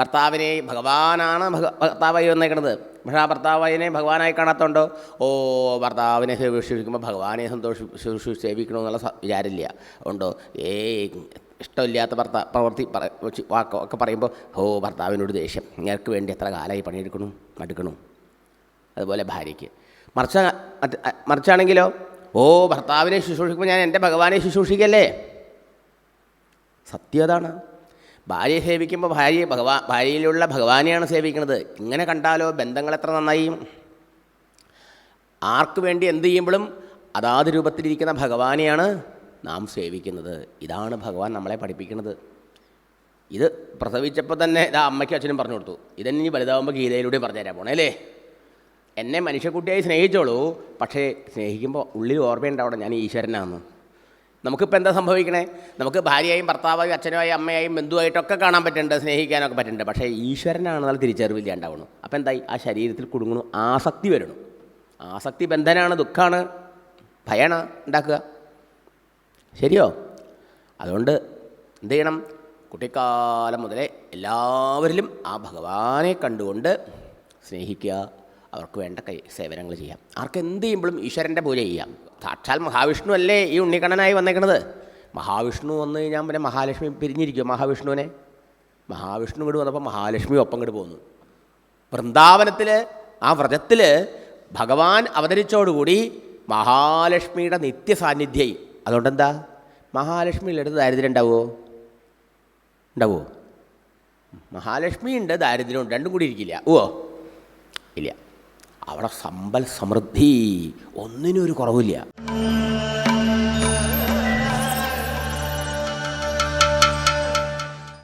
ഭർത്താവിനെ ഭഗവാനാണ് ഭർത്താവായി വന്നേക്കണത്. പക്ഷേ ആ ഭർത്താവിനെ ഭഗവാനായി കാണാത്തതുകൊണ്ടോ ഭർത്താവിനെ ശുശ്രൂഷിക്കുമ്പോൾ ഭഗവാനെ സേവിക്കണമെന്നുള്ള വിചാരമില്ല. ഉണ്ടോ ഇഷ്ടമില്ലാത്ത പ്രവൃത്തി വാക്കൊക്കെ പറയുമ്പോൾ ഭർത്താവിനോട് ദേഷ്യം, ഇങ്ങർക്ക് വേണ്ടി എത്ര കാലമായി പണിയെടുക്കണം മടുക്കണം. അതുപോലെ ഭാര്യയ്ക്ക് മറിച്ചാണെങ്കിലോ ഭർത്താവിനെ ശുശ്രൂഷിക്കുമ്പോൾ ഞാൻ എൻ്റെ ഭഗവാനെ ശുശ്രൂഷിക്കല്ലേ. സത്യം അതാണ്. ഭാര്യയെ സേവിക്കുമ്പോൾ ഭാര്യയിലുള്ള ഭഗവാനെയാണ് സേവിക്കുന്നത്. ഇങ്ങനെ കണ്ടാലോ ബന്ധങ്ങൾ എത്ര നന്നായി. ആർക്ക് വേണ്ടി എന്ത് ചെയ്യുമ്പോഴും അതാത് രൂപത്തിലിരിക്കുന്ന ഭഗവാനെയാണ് നാം സേവിക്കുന്നത്. ഇതാണ് ഭഗവാൻ നമ്മളെ പഠിപ്പിക്കുന്നത്. ഇത് പ്രസവിച്ചപ്പോൾ തന്നെ അമ്മയ്ക്കും അച്ഛനും പറഞ്ഞു കൊടുത്തു. ഇതെന്നെ ഇനി വലുതാവുമ്പോൾ ഗീതയിലൂടെ പറഞ്ഞുതരാൻ പോണേ അല്ലേ. എന്നെ മനുഷ്യക്കുട്ടിയായി സ്നേഹിച്ചോളൂ, പക്ഷേ സ്നേഹിക്കുമ്പോൾ ഉള്ളിൽ ഓർമ്മയുണ്ടാവണം ഞാൻ ഈശ്വരനാണെന്ന്. നമുക്കിപ്പോൾ എന്താ സംഭവിക്കണേ? നമുക്ക് ഭാര്യയായും ഭർത്താവായും അച്ഛനുമായും അമ്മയായും ബന്ധുവായിട്ടൊക്കെ കാണാൻ പറ്റുന്നുണ്ട്, സ്നേഹിക്കാനൊക്കെ പറ്റുന്നുണ്ട്. പക്ഷേ ഈശ്വരനാണെന്നാൽ തിരിച്ചറിവില്ലാണ്ടാവണം. അപ്പോൾ എന്തായി? ആ ശരീരത്തിൽ കുടുങ്ങണു, ആസക്തി വരണം. ആസക്തി ബന്ധനാണ്, ദുഃഖമാണ്, ഭയമാണ് ഉണ്ടാക്കുക. ശരിയോ? അതുകൊണ്ട് എന്ത് ചെയ്യണം? കുട്ടിക്കാലം മുതലേ എല്ലാവരിലും ആ ഭഗവാനെ കണ്ടുകൊണ്ട് സ്നേഹിക്കുക, അവർക്ക് വേണ്ട സേവനങ്ങൾ ചെയ്യാം. ആർക്ക് എന്ത് ചെയ്യുമ്പോഴും ഈശ്വരൻ്റെ പൂജ ചെയ്യാം. സാക്ഷാൽ മഹാവിഷ്ണു അല്ലേ ഈ ഉണ്ണിക്കണ്ണനായി വന്നേക്കണത്. മഹാവിഷ്ണു വന്നു കഴിഞ്ഞാൽ പിന്നെ മഹാലക്ഷ്മി പിരിഞ്ഞിരിക്കുമോ മഹാവിഷ്ണുവിനെ? മഹാവിഷ്ണു ഇങ്ങോട്ട് വന്നപ്പോൾ മഹാലക്ഷ്മി ഒപ്പം ഇങ്ങോട്ട് പോന്നു. വൃന്ദാവനത്തിൽ ആ വ്രജത്തിൽ ഭഗവാൻ അവതരിച്ചോടുകൂടി മഹാലക്ഷ്മിയുടെ നിത്യസാന്നിധ്യമായി. അതുകൊണ്ടെന്താ? മഹാലക്ഷ്മിയുടെ അടുത്ത് ദാരിദ്ര്യം ഉണ്ടാവുമോ? മഹാലക്ഷ്മി ഉണ്ട്, ദാരിദ്ര്യമുണ്ട്, രണ്ടും കൂടി ഇരിക്കില്ല. ഇല്ല. അവിടെ സമ്പൽ സമൃദ്ധി, ഒന്നിനും ഒരു കുറവില്ല.